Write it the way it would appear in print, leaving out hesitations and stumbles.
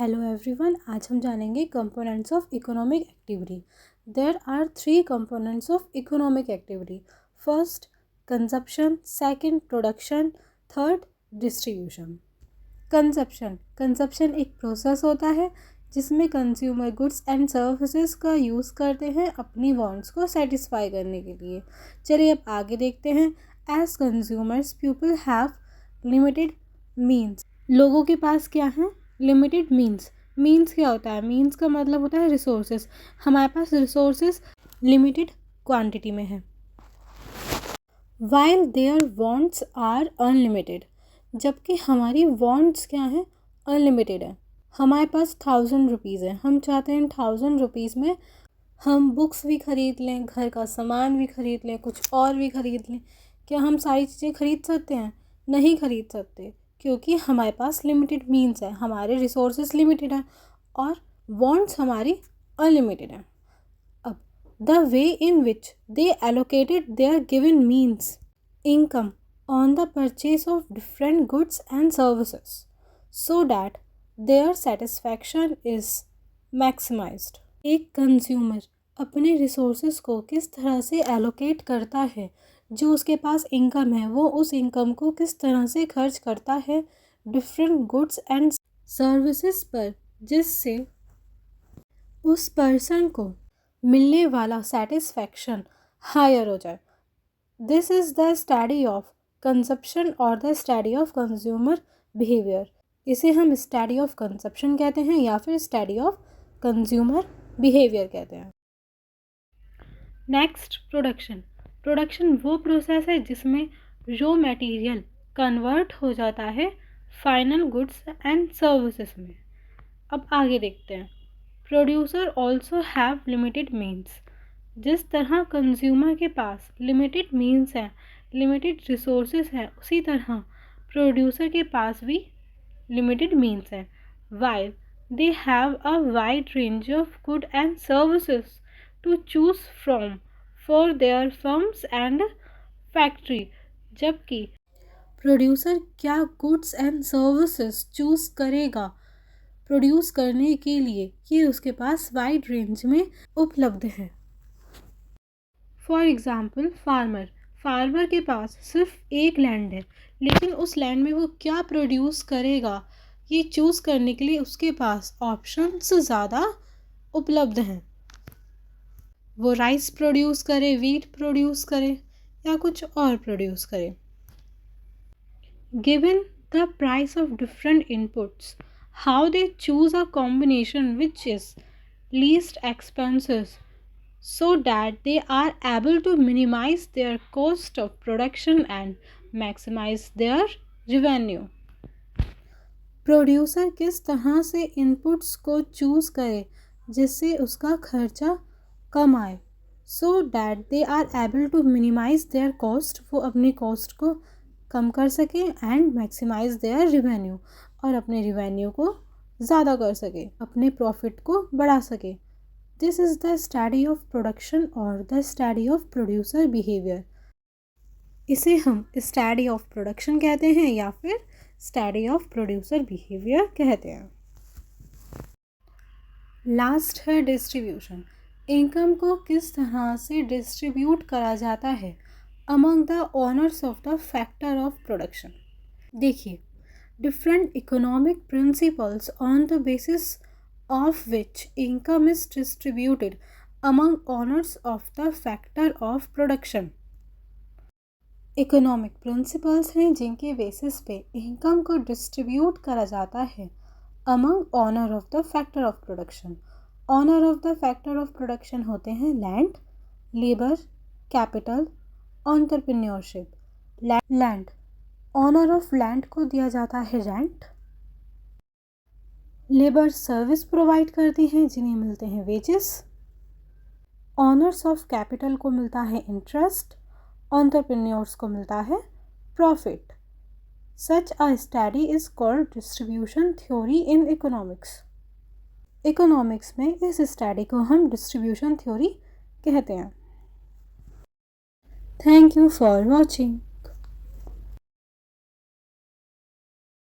Hello everyone, आज हम जानेंगे components of economic activity. There are 3 components of economic activity. First consumption, second production, third distribution. Consumption एक process होता है जिसमें कंज्यूमर गुड्स एंड सर्विसेज का यूज़ करते हैं अपनी वांट्स को सेटिस्फाई करने के लिए। चलिए अब आगे देखते हैं। As consumers people have limited means. लोगों के पास क्या है? लिमिटेड मीन्स क्या होता है? मीन्स का मतलब होता है रिसोर्सेज। हमारे पास रिसोर्सेज लिमिटेड क्वांटिटी में है। While their wants are unlimited, जबकि हमारी वांट्स क्या है? अनलिमिटेड है। हमारे पास 1000 रुपीज़ है, हम चाहते हैं 1000 रुपीज़ में हम बुक्स भी ख़रीद लें, घर का सामान भी ख़रीद लें, कुछ और भी ख़रीद लें। क्या हम सारी चीज़ें ख़रीद सकते हैं? नहीं ख़रीद सकते, क्योंकि हमारे पास लिमिटेड मीन्स है, हमारे रिसोर्सेज लिमिटेड हैं और वांट्स हमारी अनलिमिटेड हैं। अब the way in which they allocated their given means income on the purchase of different goods and services so that their satisfaction is maximised. एक कंज्यूमर अपने resources को किस तरह से एलोकेट करता है, जो उसके पास इनकम है वो उस इनकम को किस तरह से खर्च करता है डिफरेंट गुड्स एंड सर्विसेज पर, जिससे उस पर्सन को मिलने वाला सेटिस्फैक्शन हायर हो जाए। This is the study of consumption और the study of consumer behaviour. इसे हम स्टडी ऑफ कंजप्शन कहते हैं या फिर स्टडी ऑफ कंज्यूमर बिहेवियर कहते हैं। नेक्स्ट प्रोडक्शन वो प्रोसेस है जिसमें रॉ मटेरियल कन्वर्ट हो जाता है फाइनल गुड्स एंड सर्विसेज में। अब आगे देखते हैं। Producer also have limited means. जिस तरह कंज्यूमर के पास लिमिटेड मीन्स हैं, लिमिटेड रिसोर्सेज हैं, उसी तरह प्रोड्यूसर के पास भी लिमिटेड मीन्स हैं। While they have a wide range of good and services to choose from for their firms and factory, जबकि प्रोड्यूसर क्या गुड्स एंड सर्विसेज चूज़ करेगा प्रोड्यूस करने के लिए, ये उसके पास वाइड रेंज में उपलब्ध है। फॉर एग्ज़ाम्पल फार्मर के पास सिर्फ एक लैंड है, लेकिन उस लैंड में वो क्या प्रोड्यूस करेगा ये चूज़ करने के लिए उसके पास ऑप्शंस ज़्यादा उपलब्ध हैं। वो राइस प्रोड्यूस करे, वीट प्रोड्यूस करे या कुछ और प्रोड्यूस करे। Given the price of different inputs, how they choose a combination which is least expensive so that they are able to minimise their cost of production and maximise their revenue. Producer किस तरह से inputs को choose करे जिससे उसका खर्चा कम आए, so that they are able to minimise their cost, वो अपनी कॉस्ट को कम कर सके, एंड मैक्सिमाइज देयर रिवेन्यू, और अपने रिवेन्यू को ज़्यादा कर सके, अपने प्रॉफिट को बढ़ा सके। This is the study of production और the study of producer behaviour. इसे हम स्टडी ऑफ प्रोडक्शन कहते हैं या फिर स्टडी ऑफ प्रोड्यूसर बिहेवियर कहते हैं। लास्ट है डिस्ट्रीब्यूशन। इनकम को किस तरह से डिस्ट्रीब्यूट करा जाता है among the owners of the factor of production. देखिए, different economic principles on the basis of which income is distributed among owners of the factor of production. Economic principles हैं जिनके बेसिस पे इनकम को distribute करा जाता है among owner of the factor of production. Owner of the factor of production होते हैं land, labour, capital, entrepreneurship. Land, owner of land को दिया जाता है रेंट। लेबर सर्विस प्रोवाइड करती हैं जिन्हें मिलते हैं वेजेस। ऑनर्स ऑफ कैपिटल को मिलता है इंटरेस्ट, एंटरप्रेन्योर्स को मिलता है profit. Such a study is called distribution theory in economics. Economics में इस स्टडी को हम डिस्ट्रीब्यूशन थ्योरी कहते हैं। Thank you for watching.